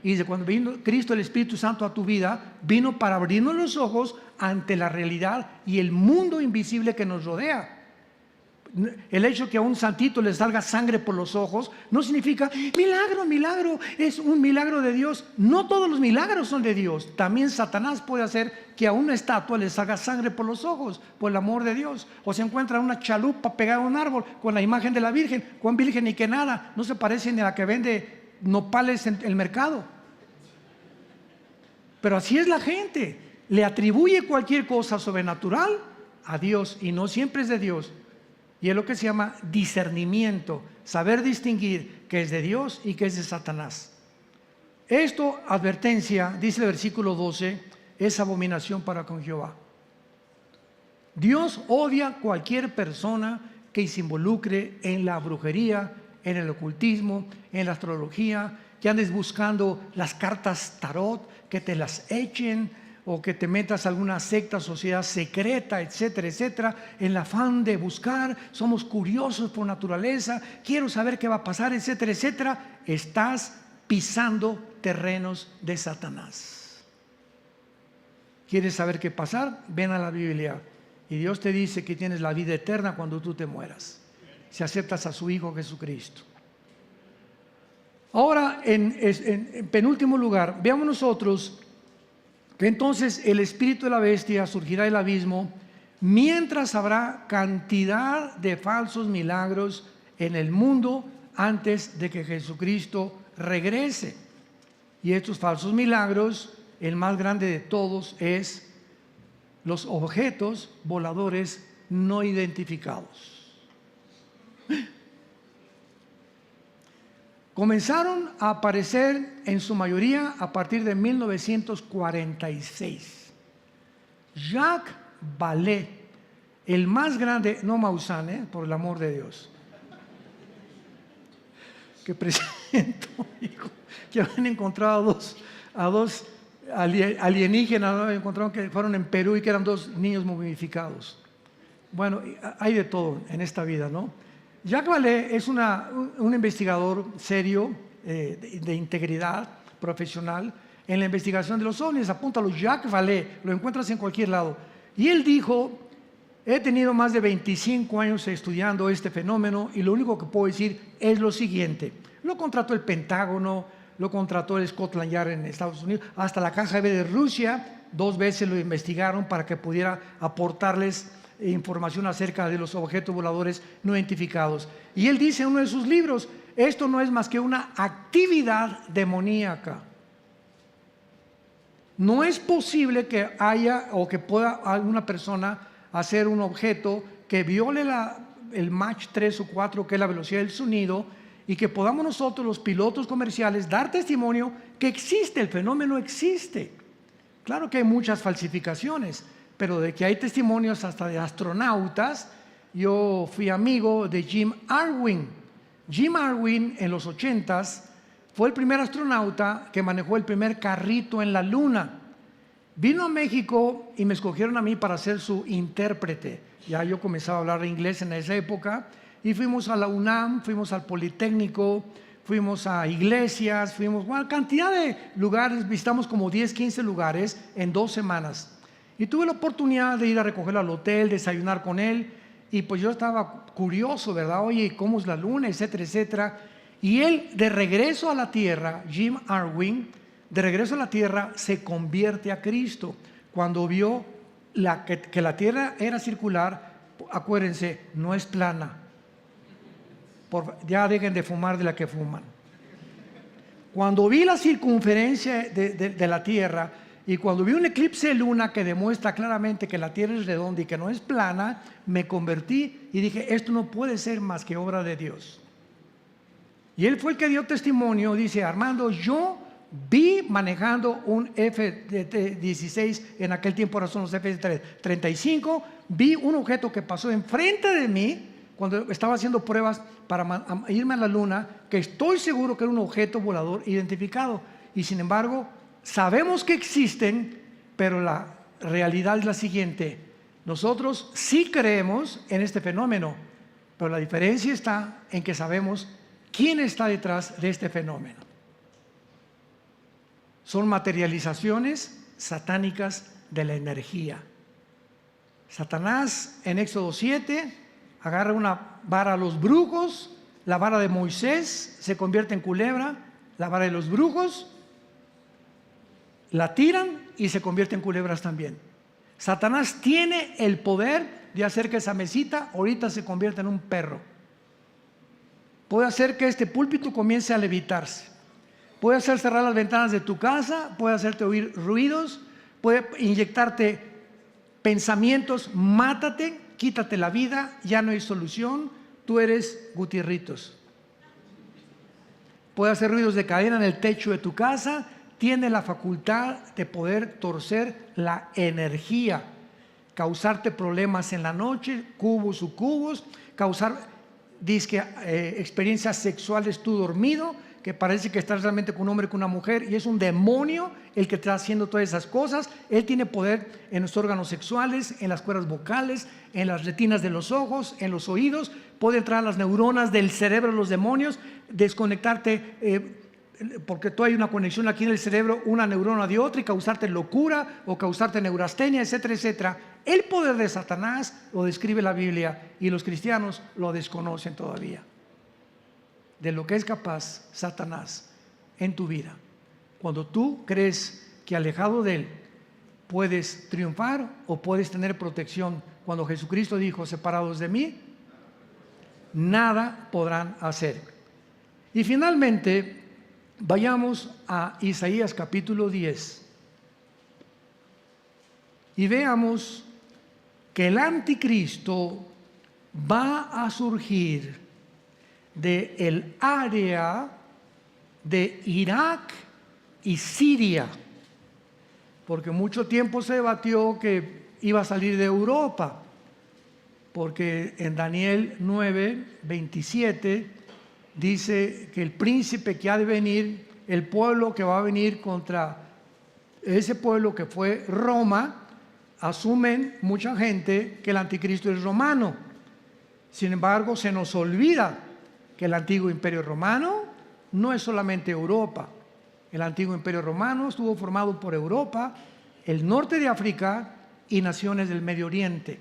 Y desde cuando vino Cristo, el Espíritu Santo, a tu vida, vino para abrirnos los ojos ante la realidad y el mundo invisible que nos rodea. El hecho que a un santito le salga sangre por los ojos no significa milagro, es un milagro de Dios. No todos los milagros son de Dios. También Satanás puede hacer que a una estatua le salga sangre por los ojos, por el amor de Dios. O se encuentra una chalupa pegada a un árbol con la imagen de la Virgen. ¿Cuán virgen y que nada? No se parece ni a la que vende nopales en el mercado. Pero así es la gente. Le atribuye cualquier cosa sobrenatural a Dios, y no siempre es de Dios. Y es lo que se llama discernimiento, saber distinguir qué es de Dios y qué es de Satanás. Esto, advertencia, dice el versículo 12, es abominación para con Jehová. Dios odia cualquier persona que se involucre en la brujería, en el ocultismo, en la astrología, que andes buscando las cartas tarot, que te las echen, o que te metas a alguna secta, sociedad secreta, etcétera, etcétera, en el afán de buscar, somos curiosos por naturaleza, quiero saber qué va a pasar, etcétera, etcétera. Estás pisando terrenos de Satanás. ¿Quieres saber qué pasar? Ven a la Biblia. Y Dios te dice que tienes la vida eterna cuando tú te mueras, si aceptas a su Hijo Jesucristo. Ahora, en penúltimo lugar, veamos nosotros que entonces el espíritu de la bestia surgirá del abismo, mientras habrá cantidad de falsos milagros en el mundo antes de que Jesucristo regrese. Y estos falsos milagros, el más grande de todos es los objetos voladores no identificados. Comenzaron a aparecer en su mayoría a partir de 1946. Jacques Vallée, el más grande, no Maussan, por el amor de Dios, que presento, que habían encontrado a dos alienígenas, ¿no? Encontraron que fueron en Perú y que eran 2 niños momificados. Bueno, hay de todo en esta vida, ¿no? Jacques Vallée es un investigador serio, de integridad profesional en la investigación de los ovnis. Apúntalo, Jacques Vallée, lo encuentras en cualquier lado. Y él dijo: he tenido más de 25 años estudiando este fenómeno y lo único que puedo decir es lo siguiente. Lo contrató el Pentágono, lo contrató el Scotland Yard en Estados Unidos, hasta la KGB de Rusia, 2 veces lo investigaron para que pudiera aportarles información acerca de los objetos voladores no identificados. Y él dice en uno de sus libros: esto no es más que una actividad demoníaca. No es posible que haya o que pueda alguna persona hacer un objeto que viole el Mach 3 o 4, que es la velocidad del sonido, y que podamos nosotros, los pilotos comerciales, dar testimonio que existe, el fenómeno existe. Claro que hay muchas falsificaciones, pero de que hay testimonios hasta de astronautas. Yo fui amigo de Jim Irwin. Jim Irwin en los 80s fue el primer astronauta que manejó el primer carrito en la luna. Vino a México y me escogieron a mí para ser su intérprete. Ya yo comenzaba a hablar inglés en esa época y fuimos a la UNAM, fuimos al Politécnico, fuimos a iglesias, fuimos a cantidad de lugares, visitamos como 10, 15 lugares en 2 semanas. Y tuve la oportunidad de ir a recogerlo al hotel, desayunar con él, y pues yo estaba curioso, ¿verdad? Oye, ¿cómo es la luna? Etcétera, etcétera. Y él, de regreso a la tierra, Jim Irwin, de regreso a la tierra, se convierte a Cristo. Cuando vio que la tierra era circular, acuérdense, no es plana. Ya dejen de fumar de la que fuman. Cuando vi la circunferencia de la tierra, y cuando vi un eclipse de luna que demuestra claramente que la tierra es redonda y que no es plana, me convertí y dije: esto no puede ser más que obra de Dios. Y él fue el que dio testimonio. Dice: Armando, yo vi manejando un F-16, en aquel tiempo ahora son los F-35, vi un objeto que pasó enfrente de mí cuando estaba haciendo pruebas para irme a la luna, que estoy seguro que era un objeto volador identificado. Y sin embargo, sabemos que existen, pero la realidad es la siguiente: nosotros sí creemos en este fenómeno, pero la diferencia está en que sabemos quién está detrás de este fenómeno. Son materializaciones satánicas de la energía. Satanás en Éxodo 7 agarra una vara a los brujos, la vara de Moisés se convierte en culebra, la vara de los brujos la tiran y se convierte en culebras también. Satanás tiene el poder de hacer que esa mesita ahorita se convierta en un perro. Puede hacer que este púlpito comience a levitarse. Puede hacer cerrar las ventanas de tu casa, puede hacerte oír ruidos, puede inyectarte pensamientos: mátate, quítate la vida, ya no hay solución, tú eres Gutierritos. puede hacer ruidos de cadena en el techo de tu casa, tiene la facultad de poder torcer la energía, causarte problemas en la noche, cubos, sucubos, causar experiencias sexuales tú dormido, que parece que estás realmente con un hombre, con una mujer, y es un demonio el que está haciendo todas esas cosas. Él tiene poder en los órganos sexuales, en las cuerdas vocales, en las retinas de los ojos, en los oídos. Puede entrar a las neuronas del cerebro de los demonios, desconectarte, porque tú hay una conexión aquí en el cerebro, una neurona de otra, y causarte locura o causarte neurastenia, etcétera, etcétera. El poder de Satanás lo describe la Biblia y los cristianos lo desconocen todavía. De lo que es capaz Satanás en tu vida. Cuando tú crees que alejado de él puedes triunfar o puedes tener protección, cuando Jesucristo dijo: separados de mí, nada podrán hacer. Y finalmente, vayamos a Isaías capítulo 10 y veamos que el anticristo va a surgir del área de Irak y Siria, porque mucho tiempo se debatió que iba a salir de Europa, porque en Daniel 9:27 dice que el príncipe que ha de venir, el pueblo que va a venir contra ese pueblo que fue Roma, asumen mucha gente que el anticristo es romano. Sin embargo, se nos olvida que el antiguo imperio romano no es solamente Europa. El antiguo imperio romano estuvo formado por Europa, el norte de África y naciones del Medio Oriente.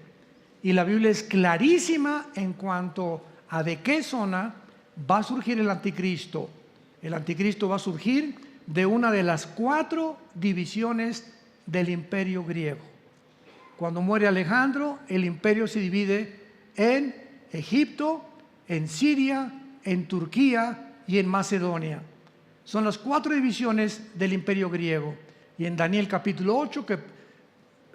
Y la Biblia es clarísima en cuanto a de qué zona va a surgir el anticristo. El anticristo va a surgir de una de las 4 divisiones del imperio griego. Cuando muere Alejandro, el imperio se divide en Egipto, en Siria, en Turquía y en Macedonia. Son las 4 divisiones del imperio griego. Y en Daniel capítulo 8, que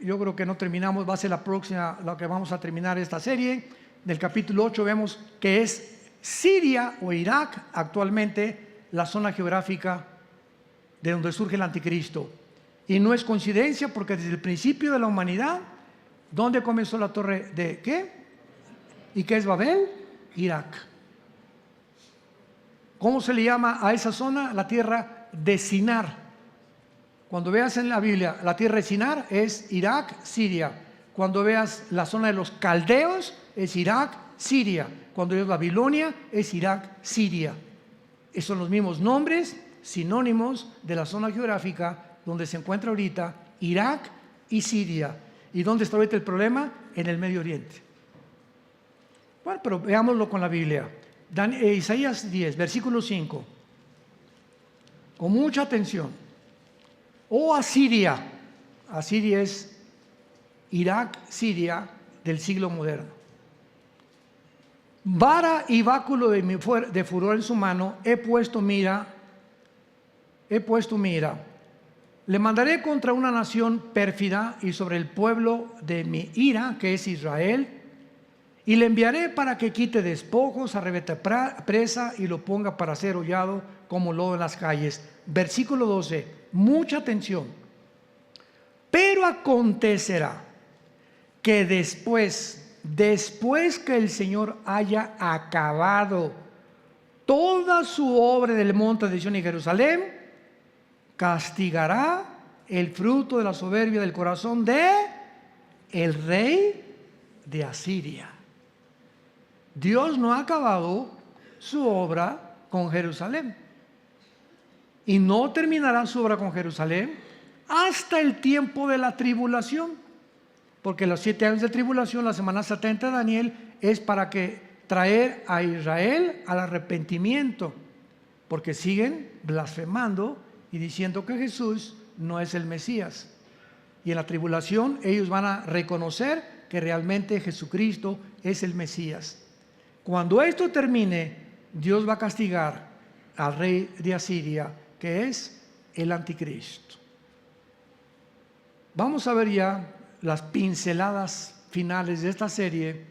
yo creo que no terminamos, va a ser la próxima, la que vamos a terminar esta serie, del capítulo 8 vemos que es Siria o Irak actualmente la zona geográfica de donde surge el anticristo. Y no es coincidencia, porque desde el principio de la humanidad, ¿dónde comenzó la torre de qué? ¿Y qué es Babel? Irak. ¿Cómo se le llama a esa zona? La tierra de Sinar. Cuando veas en la Biblia la tierra de Sinar es Irak, Siria. Cuando veas la zona de los caldeos es Irak, Siria. Cuando veas Babilonia es Irak, Siria. Esos son los mismos nombres, sinónimos de la zona geográfica donde se encuentra ahorita Irak y Siria. ¿Y dónde está ahorita el problema? En el Medio Oriente. Bueno, pero veámoslo con la Biblia. Isaías 10, versículo 5. Con mucha atención. Oh Asiria. Asiria es Irak, Siria del siglo moderno. Vara y báculo de furor en su mano, he puesto mira. Le mandaré contra una nación pérfida y sobre el pueblo de mi ira, que es Israel, y le enviaré para que quite despojos, arrebate presa y lo ponga para ser hollado como lodo en las calles. Versículo 12, mucha atención. Pero acontecerá que después que el Señor haya acabado toda su obra del monte de Sion y Jerusalén, castigará el fruto de la soberbia del corazón de el rey de Asiria. Dios no ha acabado su obra con Jerusalén y no terminará su obra con Jerusalén hasta el tiempo de la tribulación, porque los 7 años de tribulación, la semana 70 de Daniel, es para que traer a Israel al arrepentimiento, porque siguen blasfemando y diciendo que Jesús no es el Mesías. Y en la tribulación ellos van a reconocer que realmente Jesucristo es el Mesías. Cuando esto termine, Dios va a castigar al rey de Asiria, que es el anticristo. Vamos a ver ya las pinceladas finales de esta serie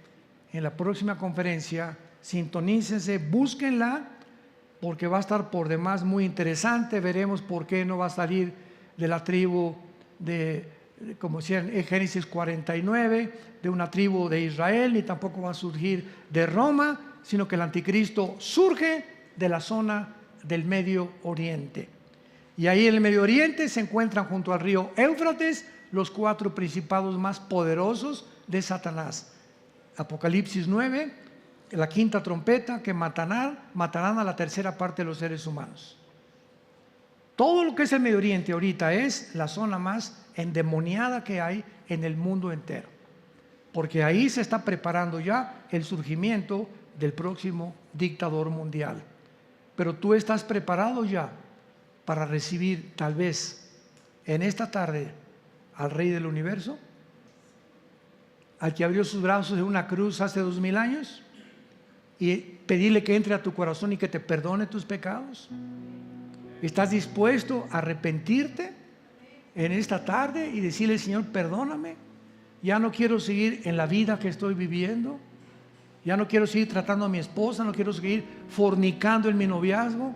en la próxima conferencia. Sintonícense, búsquenla porque va a estar por demás muy interesante. Veremos por qué no va a salir de la tribu como decía en Génesis 49, de una tribu de Israel, ni tampoco va a surgir de Roma, sino que el anticristo surge de la zona del Medio Oriente. Y ahí en el Medio Oriente se encuentran junto al río Éufrates los 4 principados más poderosos de Satanás. Apocalipsis 9, la 5ª trompeta, que matarán a la 3ª parte de los seres humanos. Todo lo que es el Medio Oriente ahorita es la zona más endemoniada que hay en el mundo entero, porque ahí se está preparando ya el surgimiento del próximo dictador mundial. Pero tú estás preparado ya para recibir tal vez en esta tarde al Rey del Universo, al que abrió sus brazos en una cruz hace 2000 años, y pedirle que entre a tu corazón y que te perdone tus pecados. ¿Estás dispuesto a arrepentirte en esta tarde y decirle: Señor, perdóname, ya no quiero seguir en la vida que estoy viviendo, ya no quiero seguir tratando a mi esposa, no quiero seguir fornicando en mi noviazgo,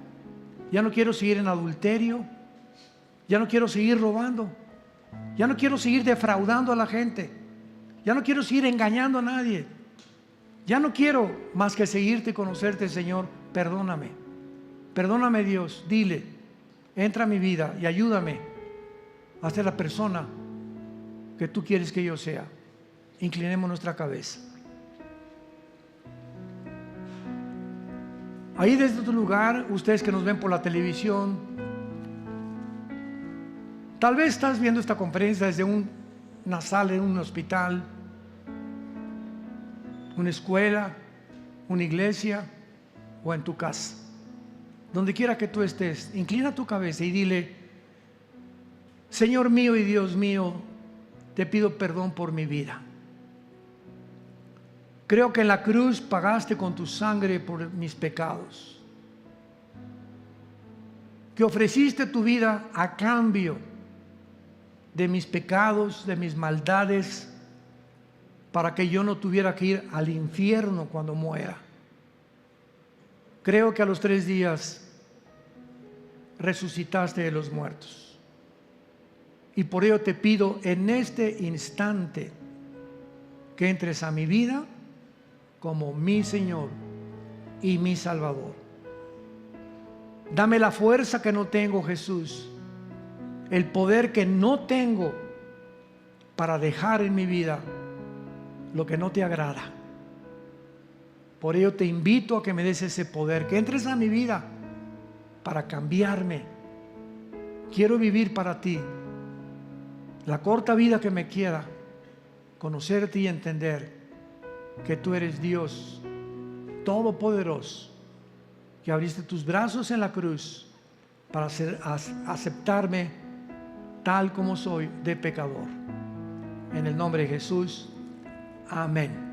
ya no quiero seguir en adulterio, ya no quiero seguir robando, ya no quiero seguir defraudando a la gente, ya no quiero seguir engañando a nadie, ya no quiero más que seguirte y conocerte, Señor, perdóname. Perdóname, Dios, dile, entra a mi vida y ayúdame a ser la persona que tú quieres que yo sea. Inclinemos nuestra cabeza. Ahí desde tu lugar, ustedes que nos ven por la televisión, tal vez estás viendo esta conferencia desde una sala en un hospital, una escuela, una iglesia o en tu casa. Donde quiera que tú estés, inclina tu cabeza y dile: Señor mío y Dios mío, te pido perdón por mi vida. Creo que en la cruz pagaste con tu sangre por mis pecados, que ofreciste tu vida a cambio de mis pecados, de mis maldades, para que yo no tuviera que ir al infierno cuando muera. Creo que a los 3 días resucitaste de los muertos. Y por ello te pido en este instante que entres a mi vida como mi Señor y mi Salvador. Dame la fuerza que no tengo, Jesús, el poder que no tengo para dejar en mi vida lo que no te agrada. Por ello te invito a que me des ese poder, que entres a mi vida para cambiarme. Quiero vivir para ti la corta vida que me queda, conocerte y entender que tú eres Dios todopoderoso, que abriste tus brazos en la cruz para aceptarme tal como soy, de pecador. En el nombre de Jesús, amén.